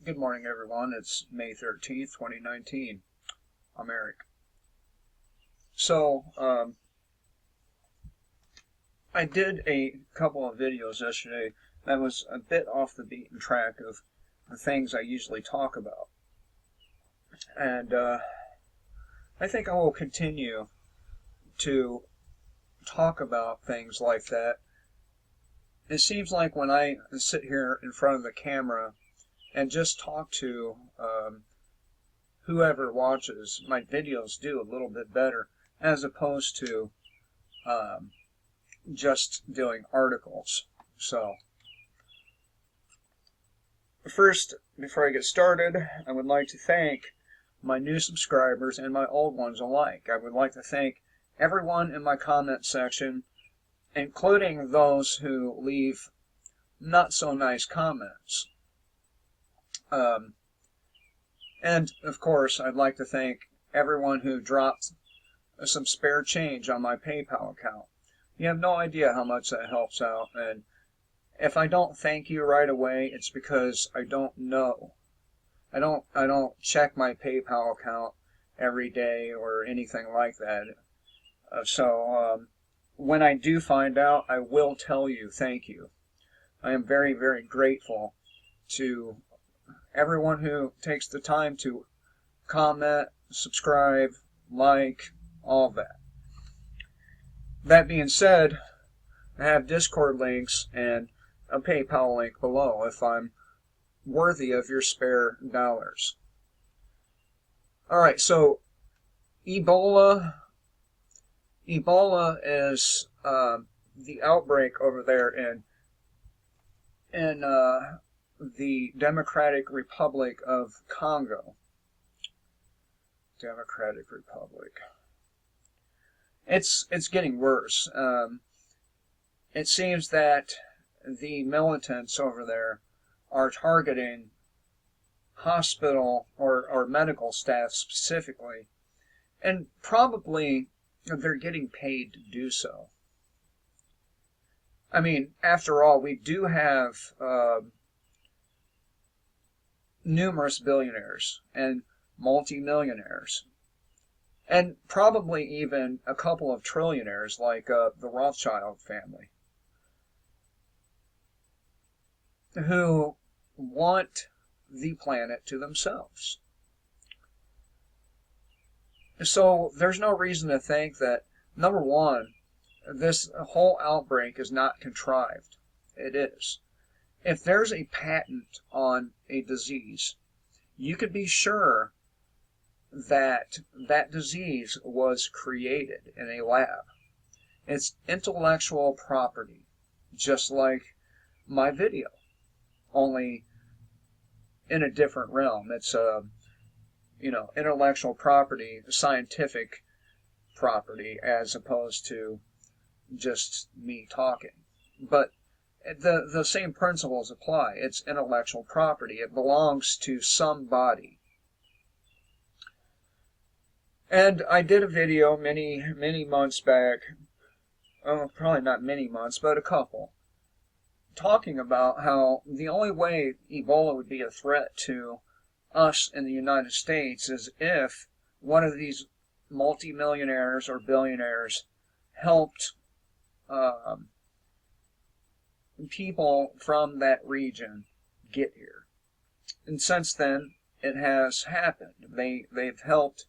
Good morning, everyone. It's May 13th, 2019. I'm Eric. So, I did a couple of videos yesterday that was a bit off the beaten track of the things I usually talk about. And I think I will continue to talk about things like that. It seems like when I sit here in front of the camera and just talk to whoever watches, my videos do a little bit better as opposed to um, just doing articles. So, first, before I get started, I would like to thank my new subscribers and my old ones alike. I would like to thank everyone in my comment section, including those who leave not so nice comments. And, of course, I'd like to thank everyone who dropped some spare change on my PayPal account. You have no idea how much that helps out, and if I don't thank you right away, it's because I don't know. I don't check my PayPal account every day or anything like that. So when I do find out, I will tell you thank you. I am very, very grateful to everyone who takes the time to comment, subscribe, like, all of that. That being said, I have Discord links and a PayPal link below if I'm worthy of your spare dollars. Alright, so Ebola is the outbreak over there in the Democratic Republic of Congo. Democratic Republic. It's getting worse. It seems that the militants over there are targeting hospital or medical staff specifically, and probably they're getting paid to do so. I mean, after all, we do have numerous billionaires and multimillionaires, and probably even a couple of trillionaires like the Rothschild family, who want the planet to themselves. So there's no reason to think that, number one, this whole outbreak is not contrived. It is. If there's a patent on a disease, you could be sure that that disease was created in a lab. It's intellectual property, just like my video, only in a different realm. It's intellectual property, scientific property, as opposed to just me talking. But the same principles apply. It's intellectual property. It belongs to somebody. And I did a video many months back, probably not many months, but a couple, talking about how the only way Ebola would be a threat to us in the United States is if one of these multimillionaires or billionaires helped people from that region get here. And since then, it has happened. They've helped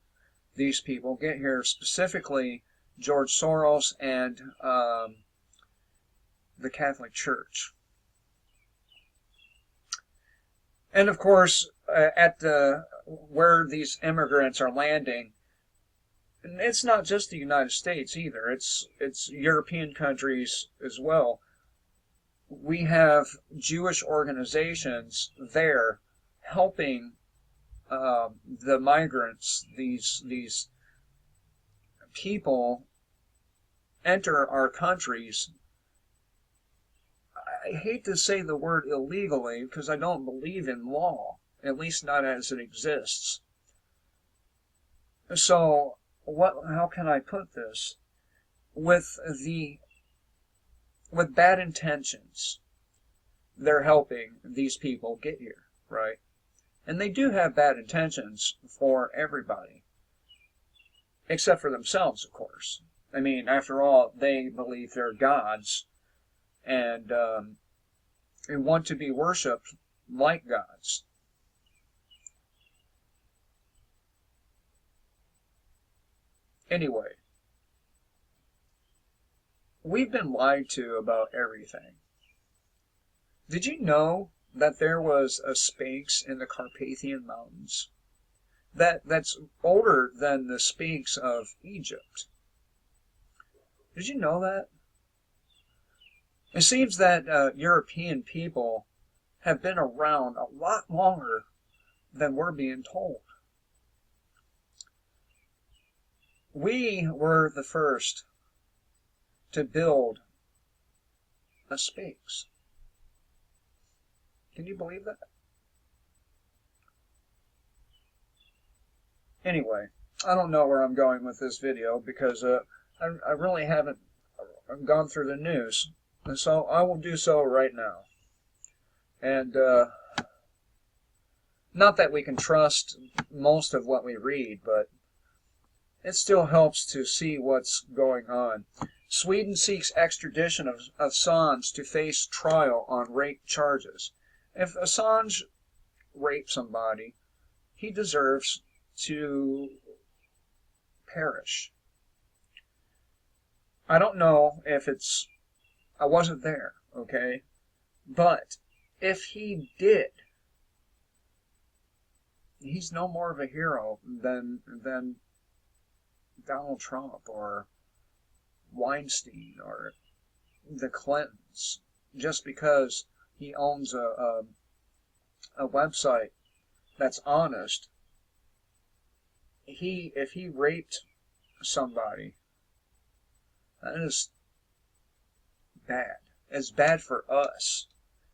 these people get here, specifically George Soros and the Catholic Church. And of course, at where these immigrants are landing, and it's not just the United States either. It's European countries as well. We have Jewish organizations there helping the migrants, these people, enter our countries. I hate to say the word illegally because I don't believe in law, at least not as it exists. So, how can I put this? With bad intentions, they're helping these people get here, right? And they do have bad intentions for everybody, except for themselves, of course. I mean, after all, they believe they're gods and want to be worshipped like gods. Anyway, we've been lied to about everything. Did you know that there was a Sphinx in the Carpathian Mountains? That's older than the Sphinx of Egypt. Did you know that? It seems that European people have been around a lot longer than we're being told. We were the first to build a Sphinx. Can you believe that? Anyway, I don't know where I'm going with this video because I really haven't gone through the news. And so I will do so right now. And not that we can trust most of what we read, but it still helps to see what's going on. Sweden seeks extradition of Assange to face trial on rape charges. If Assange raped somebody, he deserves to perish. I don't know if it's... I wasn't there, okay? But if he did, he's no more of a hero than Donald Trump or Weinstein or the Clintons, just because he owns a website that's honest. If he raped somebody, that is bad. It's bad for us.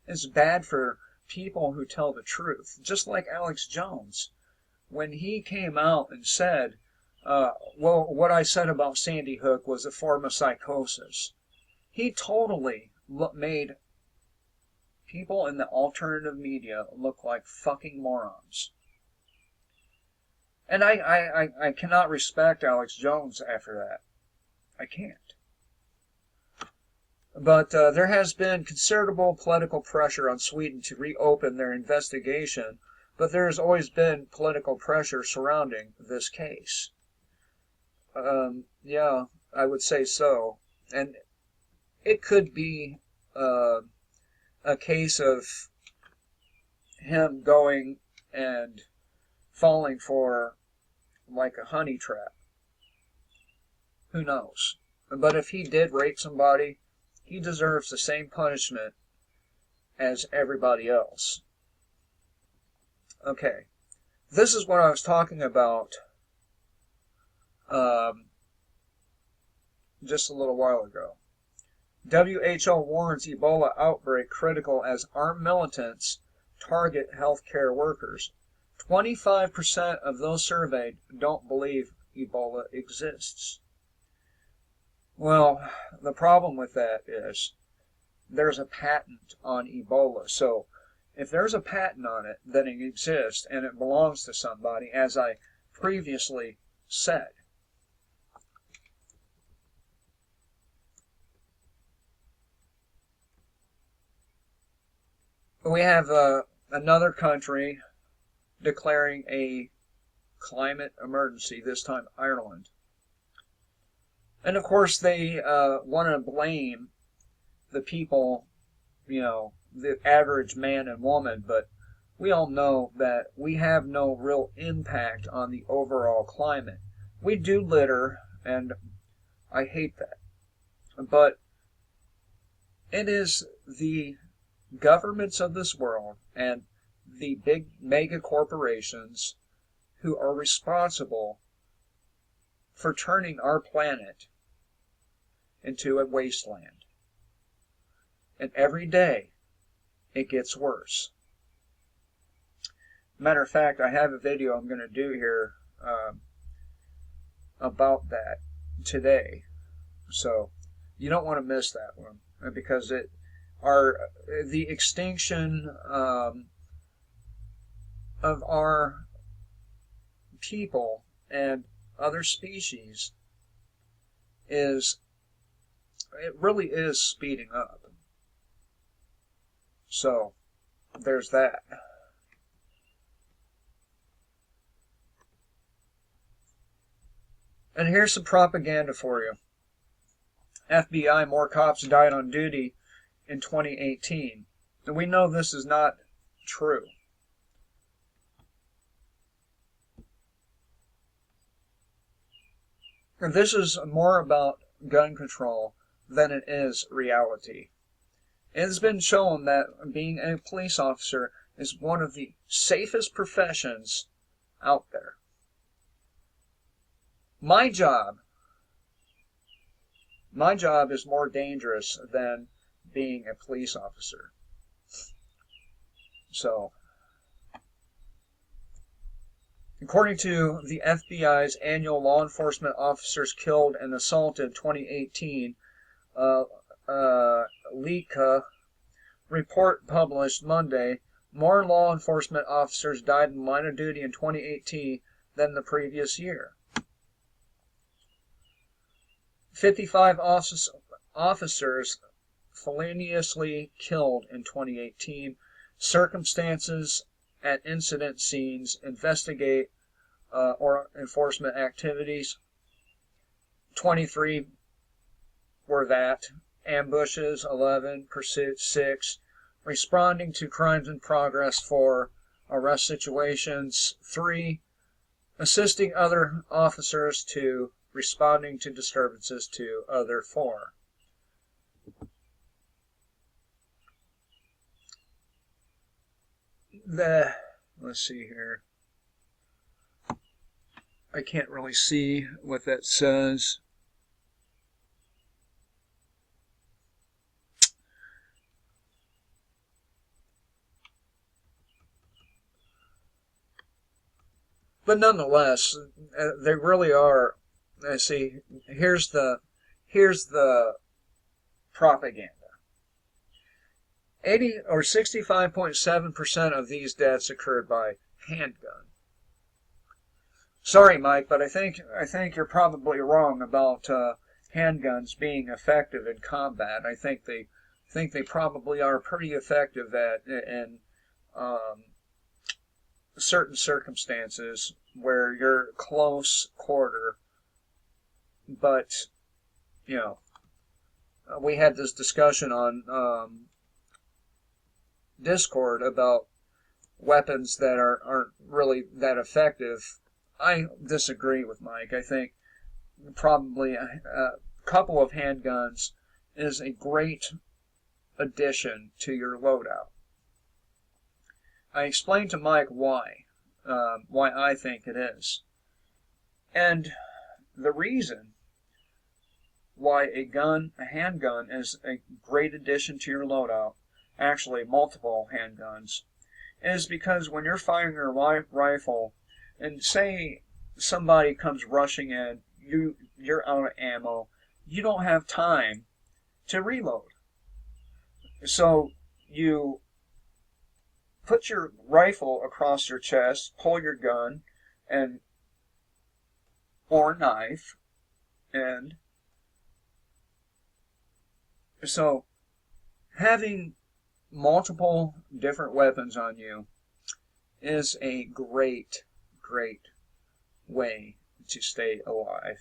It's bad for people who tell the truth. Just like Alex Jones, when he came out and said, well, what I said about Sandy Hook was a form of psychosis. He totally made people in the alternative media look like fucking morons. And I cannot respect Alex Jones after that. I can't. But there has been considerable political pressure on Sweden to reopen their investigation, but there has always been political pressure surrounding this case. Yeah, I would say so. And it could be a case of him going and falling for like a honey trap. Who knows? But if he did rape somebody, he deserves the same punishment as everybody else. Okay, this is what I was talking about just a little while ago. WHO warns Ebola outbreak critical as armed militants target healthcare workers. 25% of those surveyed don't believe Ebola exists. Well, the problem with that is there's a patent on Ebola. So if there's a patent on it, then it exists and it belongs to somebody, as I previously said. We have another country declaring a climate emergency, this time Ireland. And of course they want to blame the people, the average man and woman, but we all know that we have no real impact on the overall climate. We do litter, and I hate that. But it is the governments of this world and the big mega corporations who are responsible for turning our planet into a wasteland. And every day it gets worse. Matter of fact, I have a video I'm going to do here about that today. So you don't want to miss that one, because the extinction of our people and other species it really is speeding up. So, there's that. And here's some propaganda for you. FBI, more cops died on duty in 2018. And we know this is not true. And this is more about gun control than it is reality. It has been shown that being a police officer is one of the safest professions out there. My job is more dangerous than being a police officer. So, according to the FBI's annual law enforcement officers killed and assaulted 2018 LICA report published Monday, more law enforcement officers died in line of duty in 2018 than the previous year. 55 officers feloniously killed in 2018. Circumstances at incident scenes investigate or enforcement activities. 23 were that. Ambushes, 11. Pursuits, 6. Responding to crimes in progress, 4. Arrest situations, 3. Assisting other officers, 2. Responding to disturbances, 2. Other, 4. Let's see here. I can't really see what that says. But nonetheless, they really are. I see. Here's the propaganda. 80 or 65.7% of these deaths occurred by handgun. Sorry, Mike, but I think you're probably wrong about handguns being effective in combat. I think they probably are pretty effective in certain circumstances where you're close quarter. But we had this discussion on Discord about weapons that aren't really that effective. I disagree with Mike. I think probably a couple of handguns is a great addition to your loadout. I explained to Mike why I think it is. And the reason why a handgun is a great addition to your loadout, actually multiple handguns, is because when you're firing your rifle, and say somebody comes rushing in, you're out of ammo, you don't have time to reload. So you put your rifle across your chest, pull your gun, or knife, and so having multiple different weapons on you is a great way to stay alive.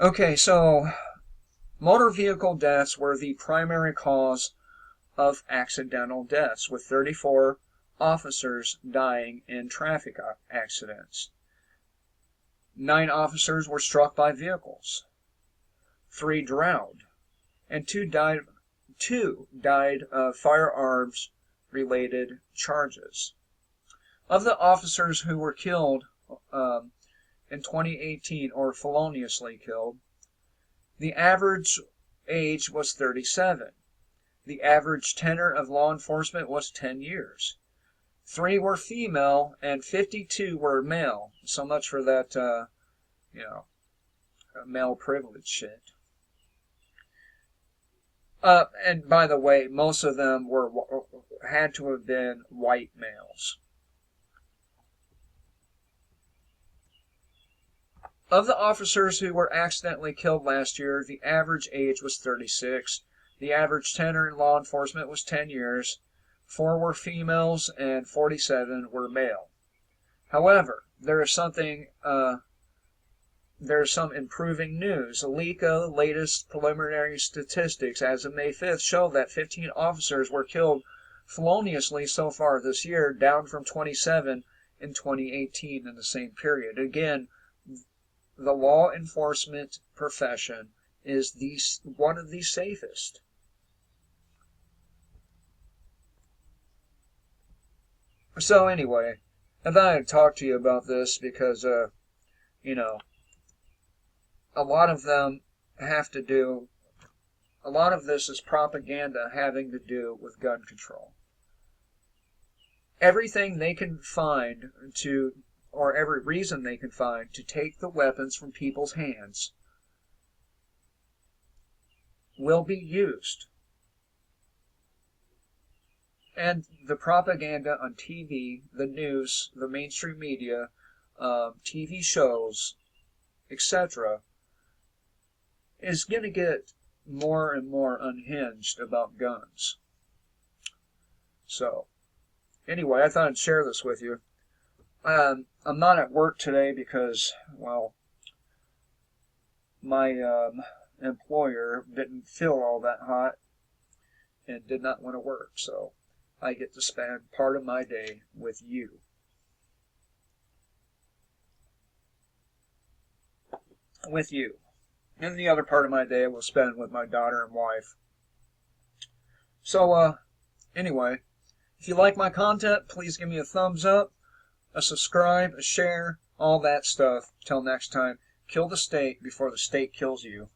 Okay, so motor vehicle deaths were the primary cause of accidental deaths, with 34 officers dying in traffic accidents. 9 officers were struck by vehicles. 3 drowned, and 2 died of firearms-related charges. Of the officers who were killed in 2018, or feloniously killed, the average age was 37. The average tenure of law enforcement was 10 years. 3 were female and 52 were male. So much for that, male privilege shit. And by the way, most of them were had to have been white males. Of the officers who were accidentally killed last year, the average age was 36. The average tenure in law enforcement was 10 years. 4 were females and 47 were male. However, there's some improving news. LECA latest preliminary statistics as of May 5th show that 15 officers were killed feloniously so far this year, down from 27 in 2018 in the same period. Again, the law enforcement profession is one of the safest. So anyway, I thought I'd talk to you about this because, you know, a lot of them have to do, a lot of this is propaganda having to do with gun control. Everything they can find to, or every reason they can find to take the weapons from people's hands will be used. And the propaganda on TV, the news, the mainstream media, TV shows, etc., is going to get more and more unhinged about guns. So, anyway, I thought I'd share this with you. I'm not at work today because, well, my employer didn't feel all that hot and did not want to work, so I get to spend part of my day with you. And the other part of my day I will spend with my daughter and wife. So, anyway, if you like my content, please give me a thumbs up, a subscribe, a share, all that stuff. Till next time, kill the state before the state kills you.